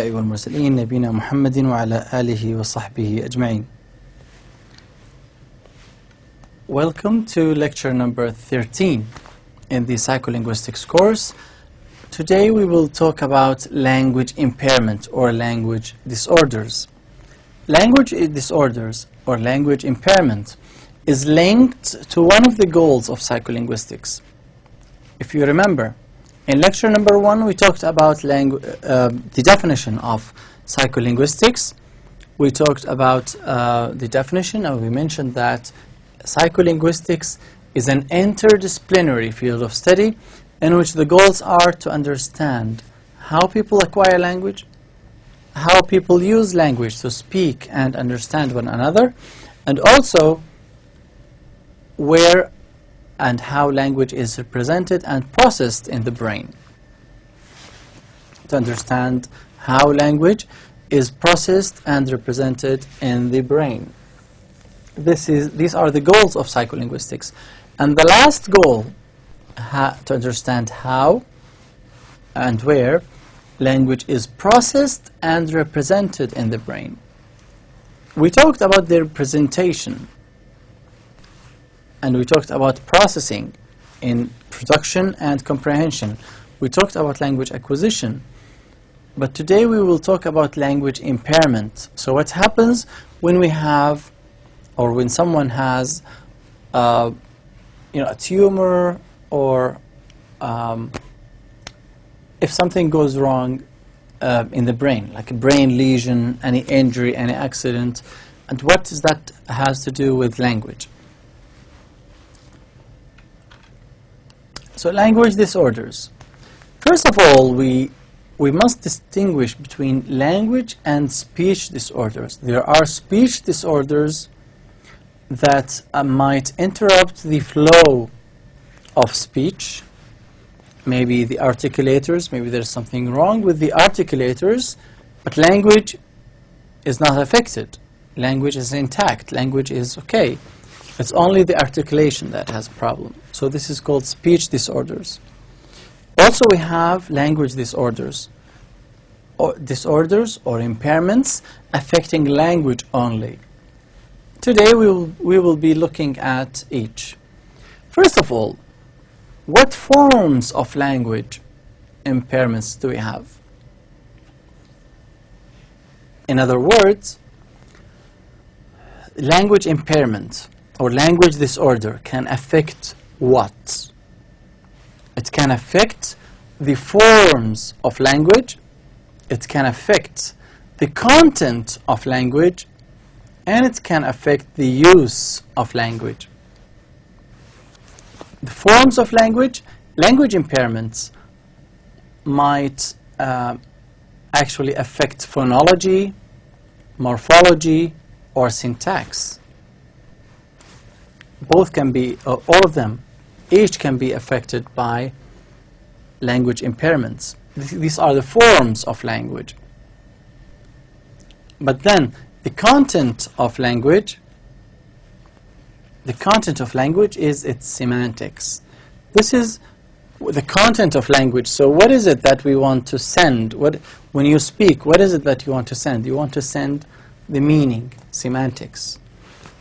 أيها المرسلين نبينا محمد وعلى آله وصحبه أجمعين. Welcome to lecture number 13 in the psycholinguistics course. Today we will talk about language impairment or language disorders. Language disorders or language impairment is linked to one of the goals of psycholinguistics. If you remember, in lecture number 1 we talked about the definition of psycholinguistics. We talked about the definition, and we mentioned that psycholinguistics is an interdisciplinary field of study in which the goals are to understand how people acquire language, how people use language to speak and understand one another, and also where and how language is represented and processed in the brain. To understand how language is processed and represented in the brain. These are the goals of psycholinguistics. And the last goal, to understand how and where language is processed and represented in the brain. We talked about the representation, and we talked about processing in production and comprehension. We talked about language acquisition. But today we will talk about language impairment. So what happens when we have, or when someone has a tumor, or if something goes wrong in the brain, like a brain lesion, any injury, any accident, and what does that has to do with language? So language disorders. First of all, we must distinguish between language and speech disorders. There are speech disorders that might interrupt the flow of speech. Maybe the articulators, maybe there's something wrong with the articulators, but language is not affected. Language is intact. Language is okay. It's only the articulation that has a problem. So this is called speech disorders. Also we have language disorders or impairments affecting language only. Today we will be looking at each. First of all, what forms of language impairments do we have? In other words, language impairment or language disorder can affect what? It can affect the forms of language, it can affect the content of language, and it can affect the use of language. The forms of language impairments might actually affect phonology, morphology, or syntax. Both can be, all of them, each can be affected by language impairments. These are the forms of language. But then, the content of language is its semantics. This is the content of language. So what is it that we want to send? When you speak, what is it that you want to send? You want to send the meaning, semantics.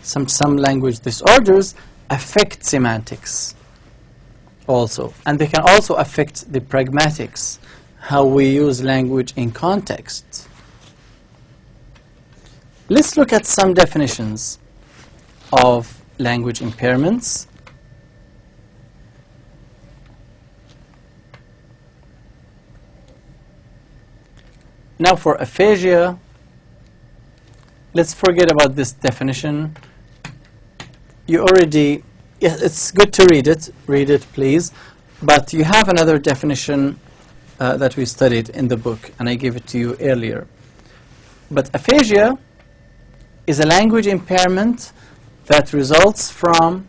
Some language disorders affect semantics also. And they can also affect the pragmatics, how we use language in context. Let's look at some definitions of language impairments. Now for aphasia, let's forget about this definition. You already, it's good to read it please, but you have another definition that we studied in the book, and I gave it to you earlier. But aphasia is a language impairment that results from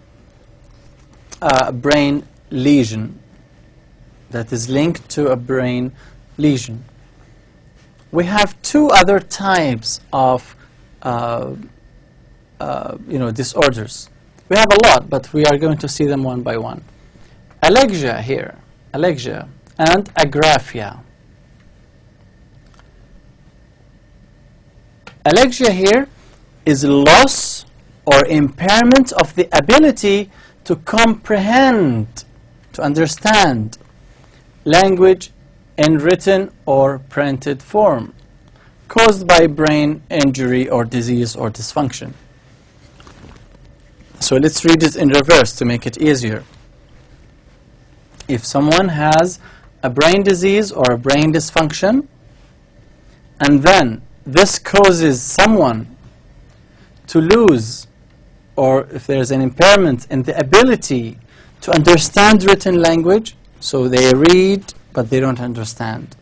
a brain lesion, that is linked to a brain lesion. We have two other types of disorders. We have a lot, but we are going to see them one by one. Alexia here, alexia, and agraphia. Alexia here is loss or impairment of the ability to comprehend, to understand language in written or printed form, caused by brain injury or disease or dysfunction. So let's read it in reverse to make it easier. If someone has a brain disease or a brain dysfunction, and then this causes someone to lose, or if there's an impairment in the ability to understand written language, so they read but they don't understand,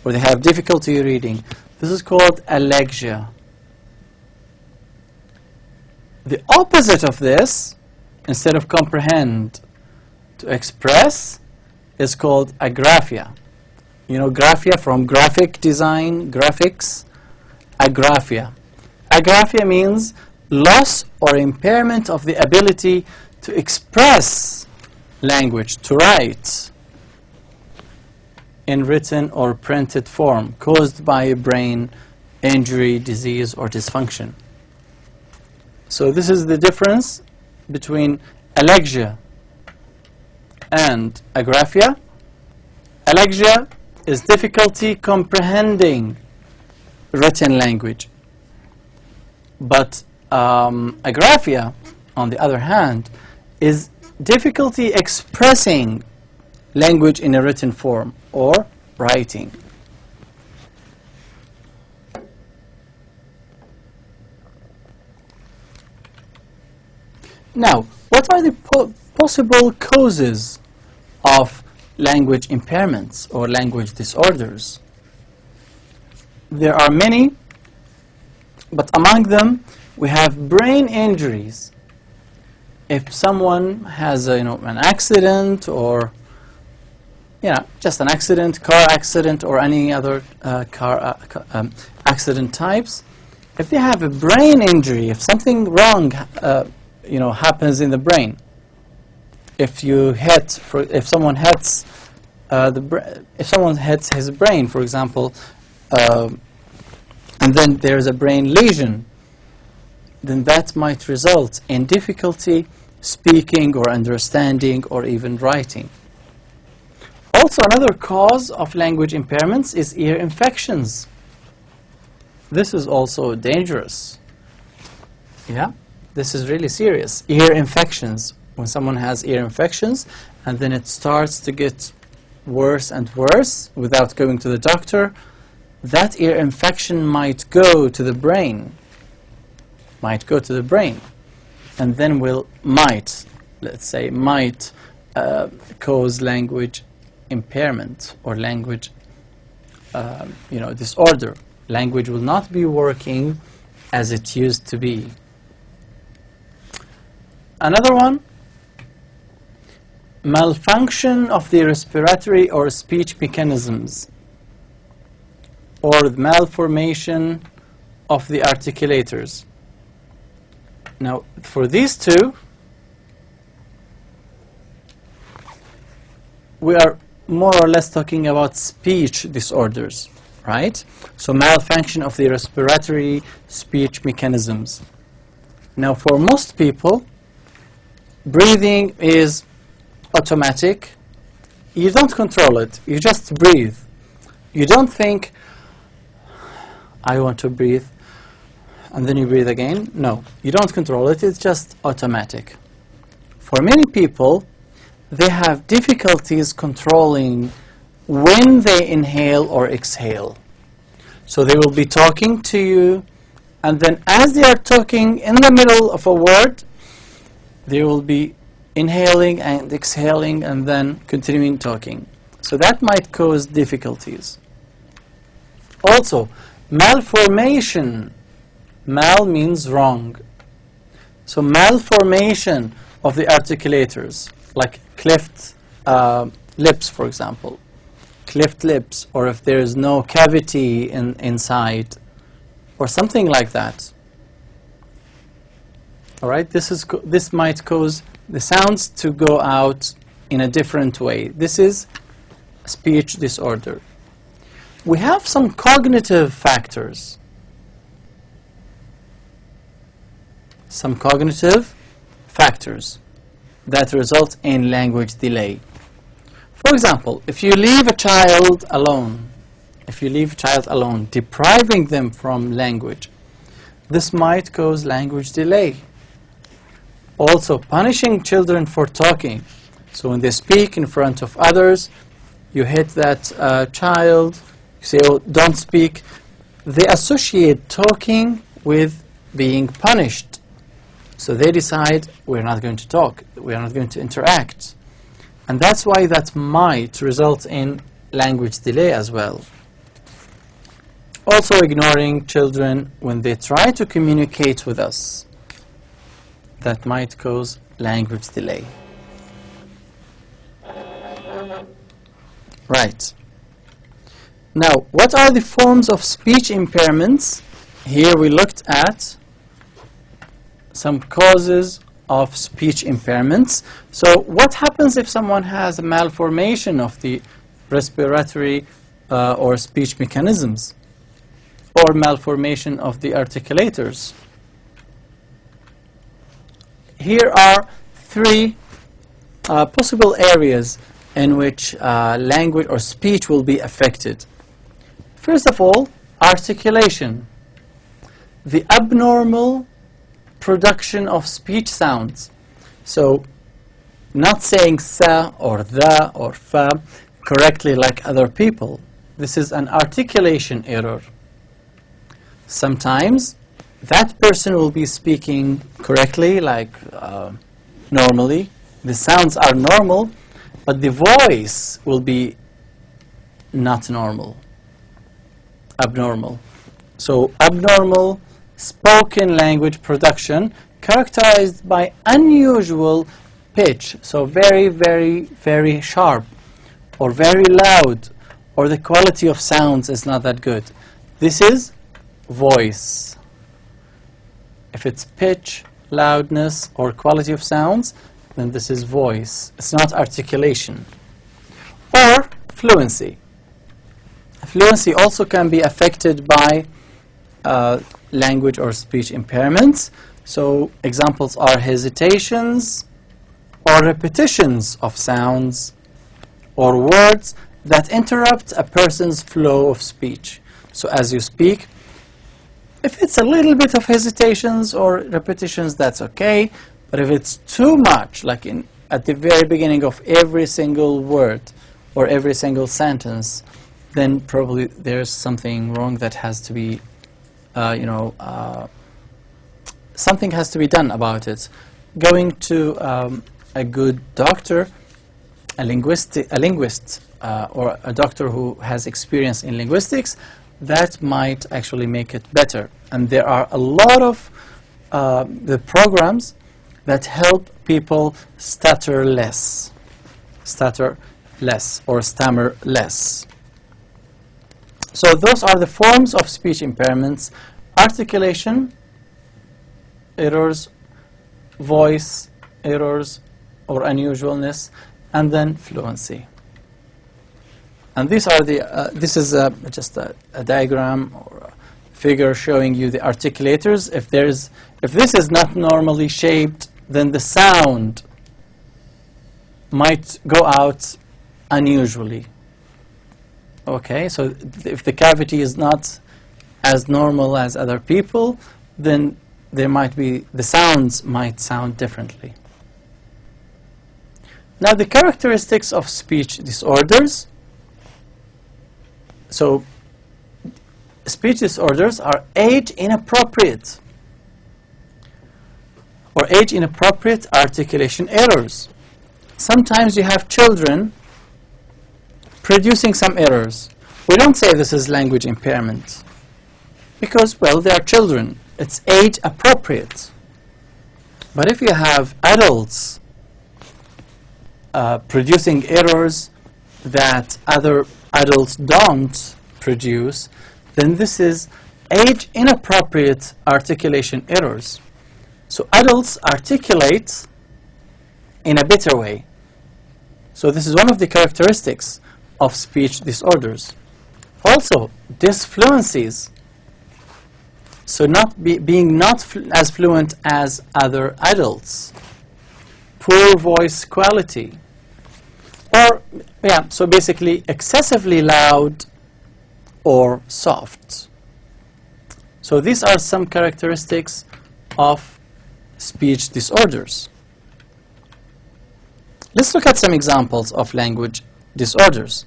or they have difficulty reading, this is called alexia. The opposite of this, instead of comprehend, to express, is called agraphia. You know graphia from graphic design, graphics? Agraphia. Agraphia means loss or impairment of the ability to express language, to write in written or printed form, caused by a brain injury, disease, or dysfunction. So this is the difference between alexia and agraphia. Alexia is difficulty comprehending written language, but agraphia, on the other hand, is difficulty expressing language in a written form or writing. Now, what are the possible causes of language impairments or language disorders? There are many, but among them we have brain injuries. If someone has an accident, or just an accident, car accident, or any other accident types, if they have a brain injury, if something wrong happens in the brain, if someone hits his brain, for example, and then there's a brain lesion, then that might result in difficulty speaking or understanding or even writing. Also, another cause of language impairments is ear infections. This is also dangerous. Yeah, this is really serious. Ear infections. When someone has ear infections and then it starts to get worse and worse without going to the doctor, that ear infection might go to the brain. And then might cause language impairment or language disorder. Language will not be working as it used to be. Another one, malfunction of the respiratory or speech mechanisms, or malformation of the articulators. Now, for these two, we are more or less talking about speech disorders, right? So malfunction of the respiratory speech mechanisms. Now, for most people, breathing is automatic. You don't control it. You just breathe. You don't think, I want to breathe, and then you breathe again. No, you don't control it. It's just automatic. For many people, they have difficulties controlling when they inhale or exhale. So they will be talking to you, and then as they are talking in the middle of a word, they will be inhaling and exhaling and then continuing talking. So that might cause difficulties. Also, malformation. Mal means wrong. So malformation of the articulators, like cleft lips, for example. Cleft lips, or if there is no cavity inside, or something like that. All right, this might cause the sounds to go out in a different way. This is speech disorder. We have some cognitive factors. some cognitive factors that result in language delay. For example, if you leave a child alone, depriving them from language, this might cause language delay. Also, punishing children for talking. So when they speak in front of others, you hit that child, you say, oh, don't speak. They associate talking with being punished. So they decide, we're not going to talk, we're not going to interact. And that's why that might result in language delay as well. Also, ignoring children when they try to communicate with us, that might cause language delay. Right. Now, what are the forms of speech impairments? Here we looked at some causes of speech impairments. So what happens if someone has a malformation of the respiratory or speech mechanisms, or malformation of the articulators? Here are three possible areas in which language or speech will be affected. First of all, articulation. The abnormal production of speech sounds. So, not saying sa or the or fa correctly like other people. This is an articulation error. Sometimes that person will be speaking correctly, like normally. The sounds are normal, but the voice will be not normal, abnormal. So abnormal spoken language production characterized by unusual pitch, so very, very, very sharp, or very loud, or the quality of sounds is not that good. This is voice. If it's pitch, loudness, or quality of sounds, then this is voice. It's not articulation. Or fluency. Fluency also can be affected by language or speech impairments. So examples are hesitations or repetitions of sounds or words that interrupt a person's flow of speech. So as you speak, if it's a little bit of hesitations or repetitions, that's okay. But if it's too much, like at the very beginning of every single word or every single sentence, then probably there's something wrong that has to be, something has to be done about it. Going to a good doctor, a linguist, or a doctor who has experience in linguistics, that might actually make it better. And there are a lot of the programs that help people stutter less or stammer less. So those are the forms of speech impairments: articulation errors, voice errors or unusualness, and then fluency. And these are the this is just a diagram or a figure showing you the articulators. If this is not normally shaped, then the sound might go out unusually. Okay, so if the cavity is not as normal as other people, then there might be, the sounds might sound differently. Now the characteristics of speech disorders. So speech disorders are age inappropriate or age inappropriate articulation errors. Sometimes you have children producing some errors. We don't say this is language impairment because, well, they are children. It's age appropriate. But if you have adults producing errors that other adults don't produce, then this is age inappropriate articulation errors. So adults articulate in a better way. So this is one of the characteristics of speech disorders. Also, disfluencies. So being not as fluent as other adults. Poor voice quality. Or, yeah, so basically excessively loud or soft. So these are some characteristics of speech disorders. Let's look at some examples of language disorders.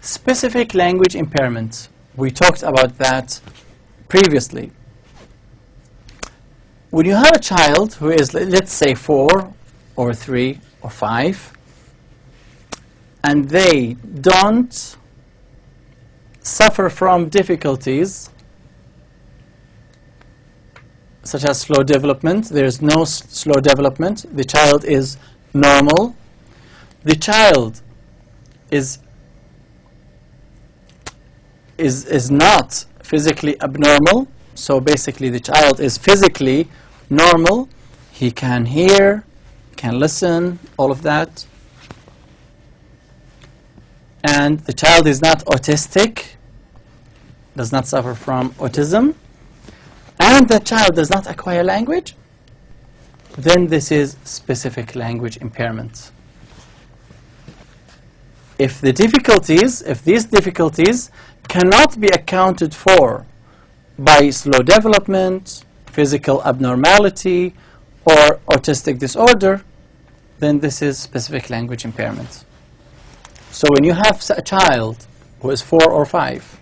Specific language impairment. We talked about that previously. When you have a child who is, let's say, 4 or 3 or 5, and they don't suffer from difficulties such as slow development, there is no slow development, the child is normal, the child is not physically abnormal, so basically the child is physically normal, he can hear, can listen, all of that, and the child is not autistic, does not suffer from autism, and the child does not acquire language, then this is specific language impairment. If these difficulties cannot be accounted for by slow development, physical abnormality, or autistic disorder, then this is specific language impairment. So when you have a child who is 4 or 5,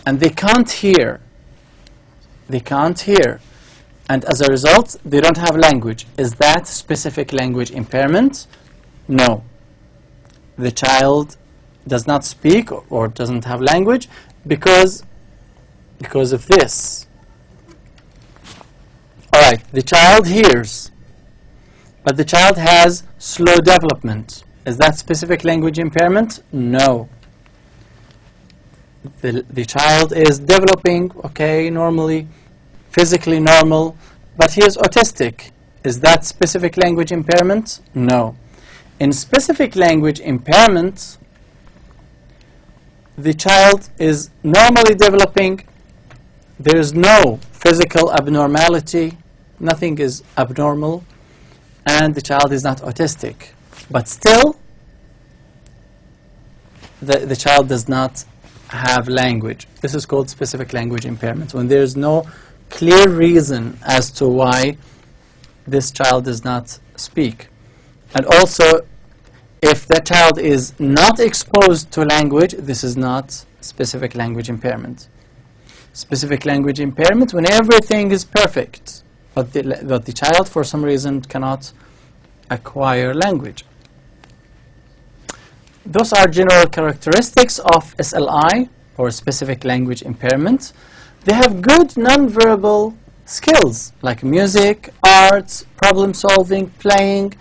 and they can't hear, and as a result, they don't have language, is that specific language impairment? No. The child does not speak or doesn't have language because of this. Alright, the child hears, but the child has slow development. Is that specific language impairment? No. The child is developing, okay, normally, physically normal, but he is autistic. Is that specific language impairment? No. In specific language impairment, the child is normally developing, there is no physical abnormality, nothing is abnormal, and the child is not autistic. But still, the child does not have language. This is called specific language impairment, when there is no clear reason as to why this child does not speak. And also, if the child is not exposed to language, this is not specific language impairment. Specific language impairment when everything is perfect, but the child for some reason cannot acquire language. Those are general characteristics of SLI, or specific language impairment. They have good nonverbal skills like music, arts, problem solving, playing,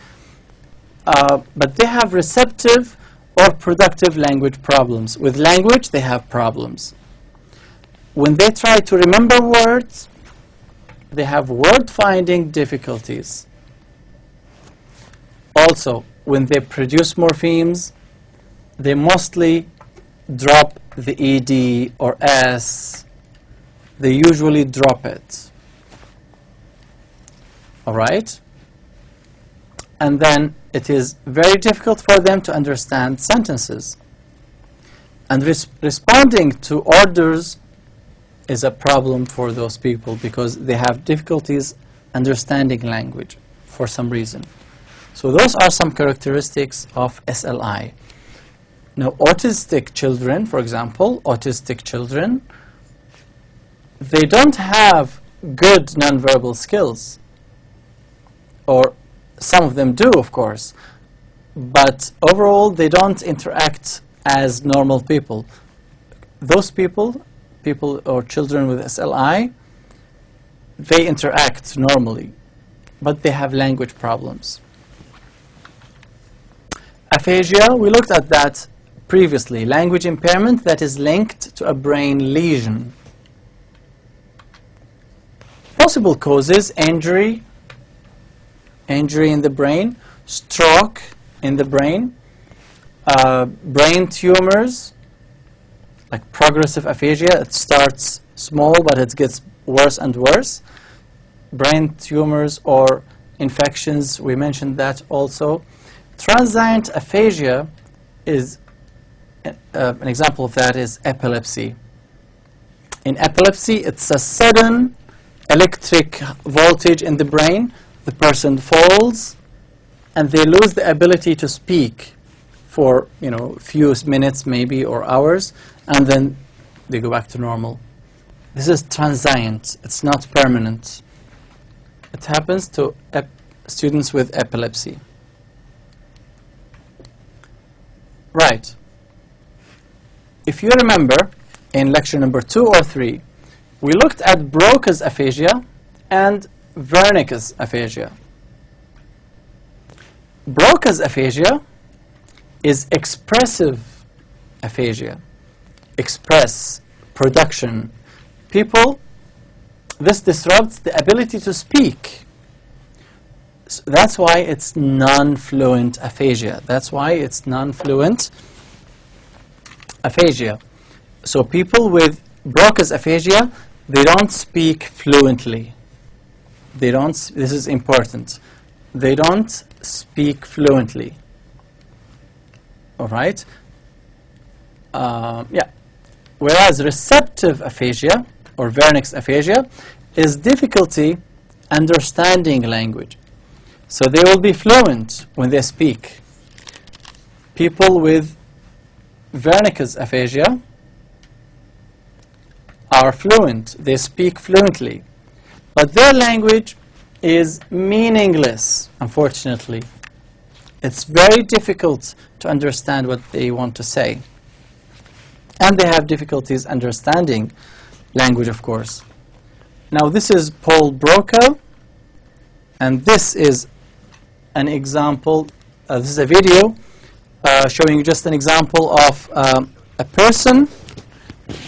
but they have receptive or productive language problems. With language, they have problems. When they try to remember words, they have word-finding difficulties. Also, when they produce morphemes, they mostly drop the ED or S. They usually drop it. All right? And then it is very difficult for them to understand sentences. And responding to orders is a problem for those people because they have difficulties understanding language for some reason. So those are some characteristics of SLI. Now, autistic children, for example, autistic children, they don't have good nonverbal skills. Or some of them do, of course. But overall, they don't interact as normal people. Those people or children with SLI, they interact normally, but they have language problems. Aphasia, we looked at that previously. Language impairment that is linked to a brain lesion. Possible causes: injury in the brain, stroke in the brain, brain tumors, like progressive aphasia. It starts small, but it gets worse and worse. Brain tumors or infections, we mentioned that also. Transient aphasia is, an example of that is epilepsy. In epilepsy, it's a sudden electric voltage in the brain. The person falls and they lose the ability to speak for, a few minutes maybe or hours, and then they go back to normal. This is transient. It's not permanent. It happens to students with epilepsy. Right. If you remember, in lecture number 2 or 3, we looked at Broca's aphasia and Wernicke's aphasia. Broca's aphasia is expressive aphasia. Express, production. People, this disrupts the ability to speak. So that's why it's non-fluent aphasia. That's why it's non-fluent aphasia. So people with Broca's aphasia, they don't speak fluently. They don't, this is important. They don't speak fluently. All right? Yeah. Whereas receptive aphasia, or Wernicke's aphasia, is difficulty understanding language. So they will be fluent when they speak. People with Wernicke's aphasia are fluent. They speak fluently. But their language is meaningless, unfortunately. It's very difficult to understand what they want to say. And they have difficulties understanding language, of course. Now, this is Paul Broca, and this is an example. This is a video showing you just an example of a person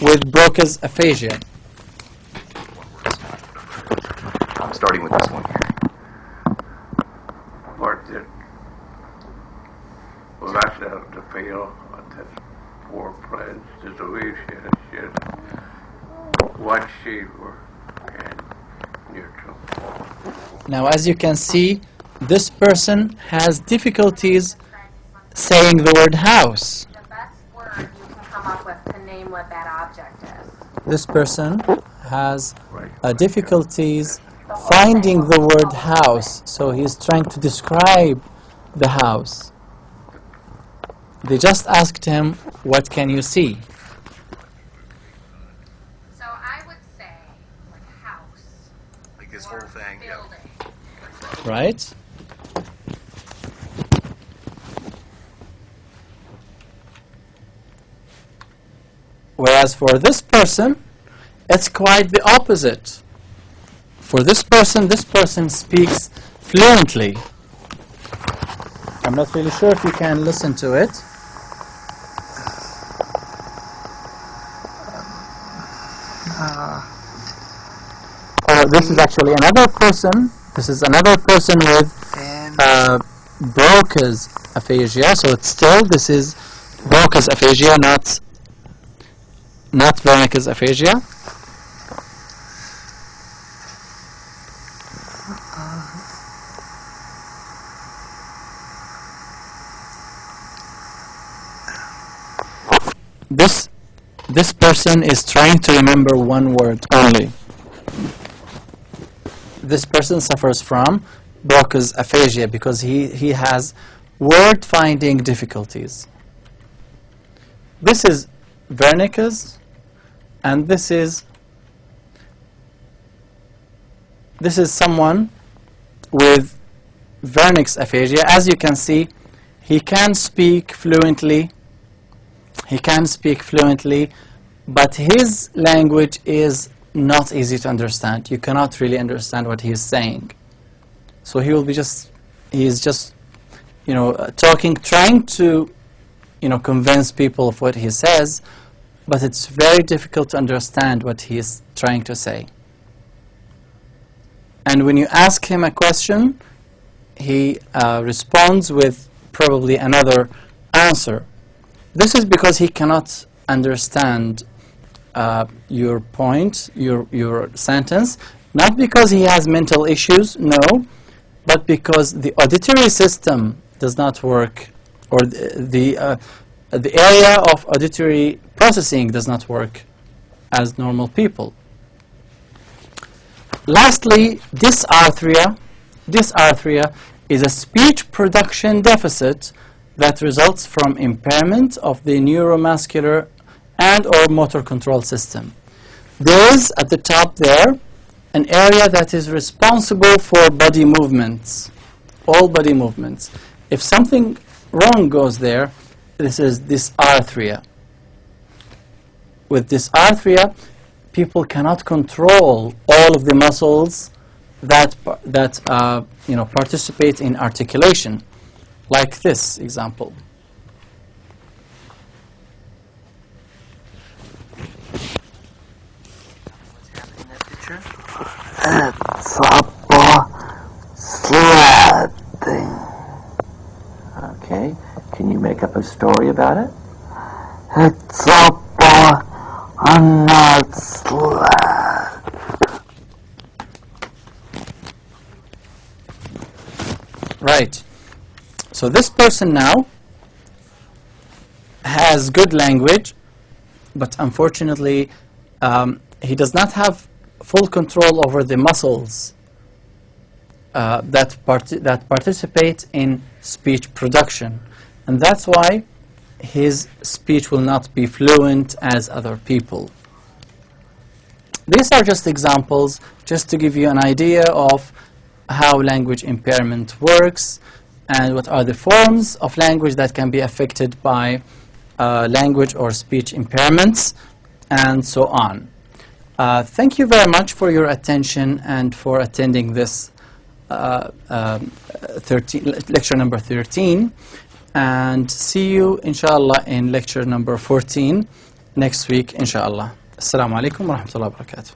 with Broca's aphasia. I'm starting with this one here. Well, that's the feel that poor friends, the way she what she were and neutral. Now, as you can see, this person has difficulties saying the word house. The best word you can come up with to name what that object is. This person has difficulties finding the word house, so he's trying to describe the house. They just asked him, what can you see? So I would say, like, house. Like this whole thing, yeah. Building. Right? Whereas for this person, it's quite the opposite. For this person speaks fluently. I'm not really sure if you can listen to it. This is actually another person. This is another person with Broca's aphasia. So it's still, this is Broca's aphasia, not Wernicke's aphasia. This person is trying to remember one word only. This person suffers from Broca's aphasia because he has word finding difficulties. This is Wernicke's, and this is someone with Wernicke's aphasia. As you can see, he can speak fluently. But his language is not easy to understand. You cannot really understand what he is saying. So he will be he's just, talking, trying to, convince people of what he says, but it's very difficult to understand what he is trying to say. And when you ask him a question, he responds with probably another answer. This is because he cannot understand your point, your sentence, not because he has mental issues, no, but because the auditory system does not work, or the area of auditory processing does not work as normal people. Lastly, dysarthria. Dysarthria is a speech production deficit that results from impairment of the neuromuscular and or motor control system. There is, at the top there, an area that is responsible for body movements, all body movements. If something wrong goes there, this is dysarthria. With dysarthria, people cannot control all of the muscles that participate in articulation, like this example. What's happening in that picture? It's a sledding. Okay. Can you make up a story about it? It's a boy on a sled. Right. So this person now has good language, but unfortunately he does not have full control over the muscles that participate in speech production, and that's why his speech will not be fluent as other people. These are just examples, just to give you an idea of how language impairment works and what are the forms of language that can be affected by language or speech impairments, and so on. Thank you very much for your attention and for attending this lecture number 13, and see you inshallah in lecture number 14 next week inshallah. Assalamu alaikum wa rahmatullahi wa barakatuh.